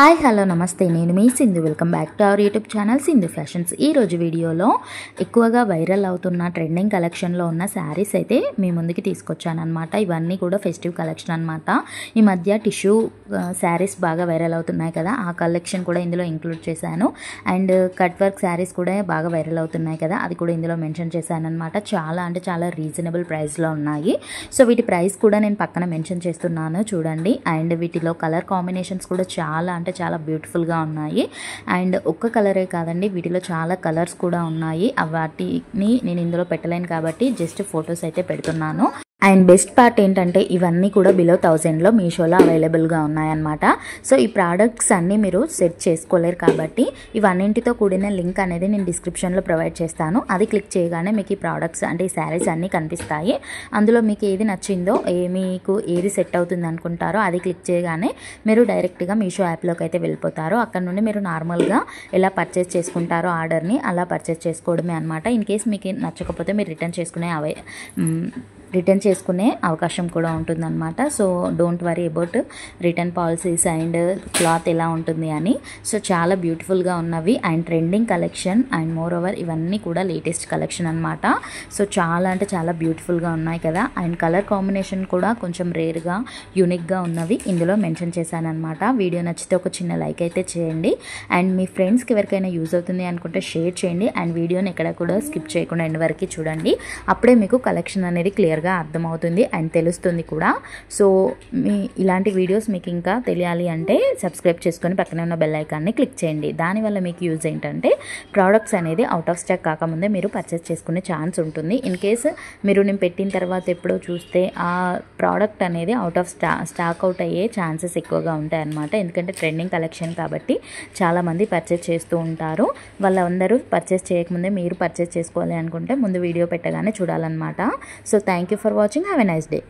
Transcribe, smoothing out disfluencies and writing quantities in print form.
Hi hello నమస్తే నేను మీ Sindhu welcome back to our YouTube channel Sindhu Fashions. ఈ రోజు వీడియోలో ఎక్కువగా వైరల్ అవుతున్న ట్రెండింగ్ కలెక్షన్లో ఉన్న శారీస్ అయితే మీ ముందుకి తీసుకొచ్చాను అనమాట. ఇవన్నీ కూడా ఫెస్టివ్ కలెక్షన్ అనమాట. ఈ మధ్య టిష్యూ శారీస్ బాగా వైరల్ అవుతున్నాయి కదా, ఆ కలెక్షన్ కూడా ఇందులో ఇంక్లూడ్ చేశాను. అండ్ కట్ వర్క్ శారీస్ కూడా బాగా వైరల్ అవుతున్నాయి కదా, అది కూడా ఇందులో మెన్షన్ చేశాను అనమాట. చాలా అంటే చాలా రీజనబుల్ ప్రైస్లో ఉన్నాయి. సో వీటి ప్రైస్ కూడా నేను పక్కన మెన్షన్ చేస్తున్నాను చూడండి. అండ్ వీటిలో కలర్ కాంబినేషన్స్ కూడా చాలా అంటే చాలా బ్యూటిఫుల్గా ఉన్నాయి. అండ్ ఒక్క కలరే కాదండి, వీటిలో చాలా కలర్స్ కూడా ఉన్నాయి. వాటిని నేను ఇందులో పెట్టలేను కాబట్టి జస్ట్ ఫొటోస్ అయితే పెడుతున్నాను. అండ్ బెస్ట్ పార్ట్ ఏంటంటే ఇవన్నీ కూడా బిలో 1000లో మీషోలో అవైలబుల్గా ఉన్నాయన్నమాట. సో ఈ ప్రోడక్ట్స్ అన్నీ మీరు సెట్ చేసుకోలేరు కాబట్టి ఇవన్నింటితో కూడిన లింక్ అనేది నేను డిస్క్రిప్షన్లో ప్రొవైడ్ చేస్తాను. అది క్లిక్ చేయగానే మీకు ఈ ప్రోడక్ట్స్ అంటే ఈ శారీస్ అన్నీ కనిపిస్తాయి. అందులో మీకు ఏది నచ్చిందో మీకు ఏది సెట్ అవుతుంది అనుకుంటారో అది క్లిక్ చేయగానే మీరు డైరెక్ట్గా మీషో యాప్లోకి అయితే వెళ్ళిపోతారు. అక్కడ నుండి మీరు నార్మల్గా ఎలా పర్చేస్ చేసుకుంటారో ఆర్డర్ని అలా పర్చేస్ చేసుకోవడమే అనమాట. ఇన్ కేస్ మీకు నచ్చకపోతే మీరు రిటర్న్ చేసుకునే అవకాశం కూడా ఉంటుందన్నమాట. So don't worry about return policies and cloth ఎలా ఉంటుంది అని. సో చాలా బ్యూటిఫుల్గా ఉన్నవి and trending collection and more over ఇవన్నీ కూడా లేటెస్ట్ కలెక్షన్ అనమాట. సో చాలా అంటే చాలా బ్యూటిఫుల్గా ఉన్నాయి కదా. అండ్ కలర్ కాంబినేషన్ కూడా కొంచెం రేర్గా యూనిక్గా ఉన్నవి ఇందులో మెన్షన్ చేశానమాట. వీడియో నచ్చితే ఒక చిన్న లైక్ అయితే చేయండి. అండ్ మీ ఫ్రెండ్స్కి ఎవరికైనా యూజ్ అవుతుంది అనుకుంటే షేర్ చేయండి. అండ్ వీడియోని ఎక్కడ కూడా స్కిప్ చేయకుండా ఎండ్ వరకు చూడండి. అప్పుడే మీకు కలెక్షన్ అనేది క్లియర్గా అర్థమవుతుంది అండ్ తెలుస్తుంది కూడా. సో ఇలాంటి వీడియోస్ మీకు ఇంకా తెలియాలి అంటే సబ్స్క్రైబ్ చేసుకొని పక్కనే ఉన్న బెల్ ఐకాన్ని క్లిక్ చేయండి. దానివల్ల మీకు యూజ్ ఏంటంటే ప్రోడక్ట్స్ అనేది అవుట్ ఆఫ్ స్టాక్ కాకముందే మీరు పర్చేస్ చేసుకునే ఛాన్స్ ఉంటుంది. ఇన్ కేస్ మీరు నేను పెట్టిన తర్వాత ఎప్పుడో చూస్తే ఆ ప్రోడక్ట్ అనేది అవుట్ ఆఫ్ స్టాక్ అవుట్ అయ్యే ఛాన్సెస్ ఎక్కువగా ఉంటాయి అన్నమాట. ఎందుకంటే ట్రెండింగ్ కలెక్షన్ కాబట్టి చాలామంది పర్చేస్ చేస్తూ ఉంటారు. వాళ్ళందరూ పర్చేస్ చేయకముందే మీరు పర్చేస్ చేసుకోవాలి అనుకుంటే ముందు వీడియో పెట్టగానే చూడాలన్నమాట. So thank you for watching. Have a nice day.